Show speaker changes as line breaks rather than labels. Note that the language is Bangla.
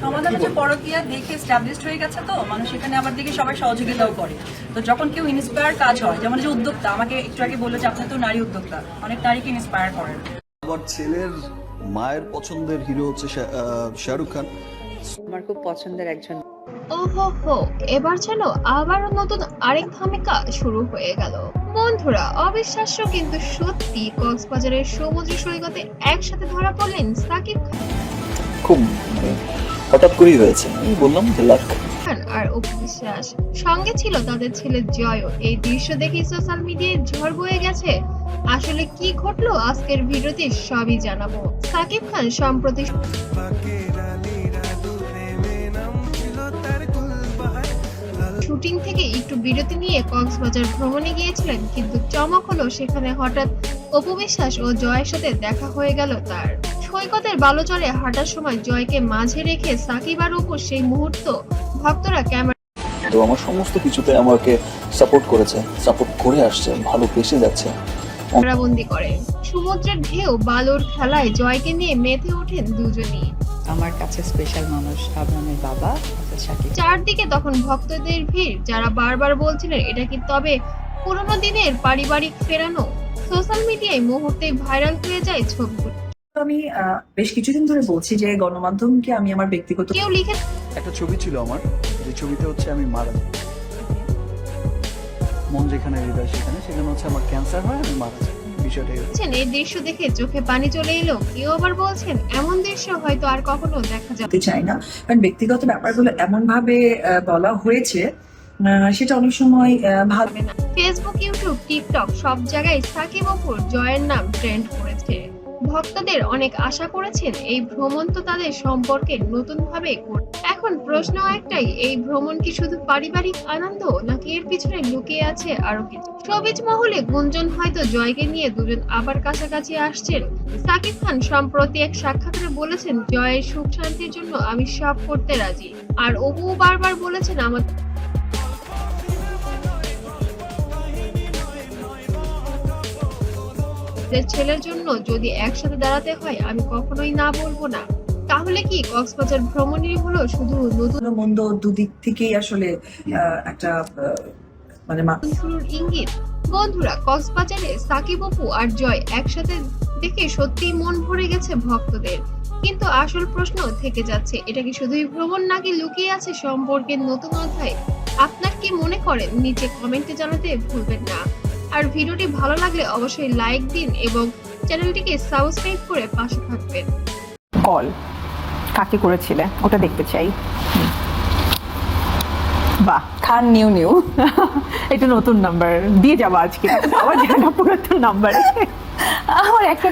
সমাধান হচ্ছে পরকীয়া দেখে এস্টাবলিশড হয়ে গেছে, তো মানুষ এখানে আবার দেখে সবাই সহযোগিতাও করে। তো যখন কেউ ইন্সপায়ার কাজ হয়, যেমন যে উদ্যোক্তা আমাকে একটু আগে বললো যে আপনি তো নারী উদ্যোক্তা, অনেক নারীকে ইন্সপায়ার করেন।
আমার ছেলের মায়ের পছন্দের হিরো হচ্ছে শাহরুখ খান।
আমার খুব পছন্দের একজন।
ওহো হো, এবার যেন আবারও নতুন আরেক ধামাকা শুরু হয়ে গেল। বন্ধুরা, অবিশ্বাস্য কিন্তু সত্যি, কক্সবাজারের সমুদ্র সৈকতে একসাথে ধরা পড়লেন সাকিব
খুব হঠাৎ করেই হয়েছে, আমি বললাম যে লাখ।
খান আর অপু বিশ্বাস, সঙ্গে ছিল তাদের ছেলে জয়ও। এই দৃশ্য দেখে সোশ্যাল মিডিয়ায় ঝড় বয়ে গেছে। আসলে কি ঘটলো আজকের ভিডিওতে সবই জানাবো। সাকিব খান সম্প্রতি শুটিং থেকে একটু বিরতি নিয়ে কক্সবাজার ভ্রমণে গিয়েছিলেন, কিন্তু চমক হলো সেখানে হঠাৎ অপু বিশ্বাস ও জয়ের সাথে দেখা হয়ে গেল তার। সৈকতের বালুচরে হাঁটার সময় জয়কে মাঝে রেখে সাকিব আর অপু সেই মুহূর্ত ভক্তরা
তো আমার সমস্ত কিছুতে আমাকে সাপোর্ট করেছে, সাপোর্ট করে আসছে, ভালো বেসে যাচ্ছে।
ক্যামেরাবন্দি করেন। সমুদ্রের ঢেউ বালুর খেলায় জয়কে নিয়ে মেতে ওঠেন দুজনই।
আমার কাছে স্পেশাল মানুষ আবরামের বাবা শাকিব।
চারদিকে তখন ভক্তদের ভিড়, যারা বারবার বলছিলেন এটা কি তবে পুরোনো দিনের পারিবারিক ফেরানো। সোশ্যাল মিডিয়ায় মুহূর্তেই ভাইরাল হয়ে যায় ছবিগুলো।
আমি বেশ কিছুদিন ধরে বলছি যে গণমাধ্যমকে আমি আমার ব্যক্তিগত
কেউ লিখে
একটা ছবি ছিল আমার, যে ছবিতে হচ্ছে আমি মারা যাই, মন যেখানে হৃদয় সেখানে, সেখানে হচ্ছে আমার ক্যান্সার হয়, আমি মারা যাই। বিষয়টা
বলছেন, এই দৃশ্য দেখে চোখে পানি চলে এলো। কেউ আবার বলছেন এমন দৃশ্য হয়তো আর কখনো দেখা যাবে
করতে চাই না, কারণ ব্যক্তিগত ব্যাপারগুলো এমন ভাবে বলা হয়েছে সেটা অনেক সময় ভালো
না। ফেসবুক, ইউটিউব, টিকটক সব জায়গায় সাকিব অপুর জয়ের নাম ট্রেন্ড করেছে। ভক্তদের অনেক আশা করেছেন এই ভ্রমণ তো তাদের সম্পর্কে নতুন ভাবে এখন প্রশ্ন একটাই, এই ভ্রমণ কি শুধু পারিবারিক আনন্দ, নাকি এর পিছনে লুকিয়ে আছে আরো কিছু। শোবিজ মহলে গুঞ্জন হয়তো জয়কে নিয়ে দুজন আবার কাছাকাছি আসছেন। সাকিব খান সম্প্রতি এক সাক্ষাৎকারে বলেছেন, জয়ের সুখ শান্তির জন্য আমি সব করতে রাজি। আর অপু বারবার বলেছেন, আমাদের ছেলের জন্য যদি একসাথে দাঁড়াতে হয় আমি কখনোই না বলবো না। তাহলে কি কক্সবাজার ভ্রমণই হলো শুধু নতুন
মন্দ দুদিক থেকেই আসলে একটা মানে
শুরুর ইঙ্গিত? বন্ধুরা, কক্সবাজারে সাকিব অপু আর জয় একসাথে দেখে সত্যিই মন ভরে গেছে ভক্তদের। কিন্তু আসল প্রশ্ন থেকে যাচ্ছে, এটা কি শুধুই ভ্রমণ, নাকি লুকিয়ে আছে সম্পর্কের নতুন অধ্যায়? আপনার কি মনে করেন নিচে কমেন্টে জানাতে ভুলবেন না। আর ভিডিওটি ভালো লাগলে অবশ্যই লাইক দিন এবং চ্যানেলটিকে সাবস্ক্রাইব করে পাশে থাকবেন।
কল কাকে করেছিলে ওটা দেখতে চাই। বাহ, খান নিউ নিউ এটা নতুন নাম্বার দিয়ে যাবো আজকে। আমার জানা পুরাতন নাম্বার আমার একটা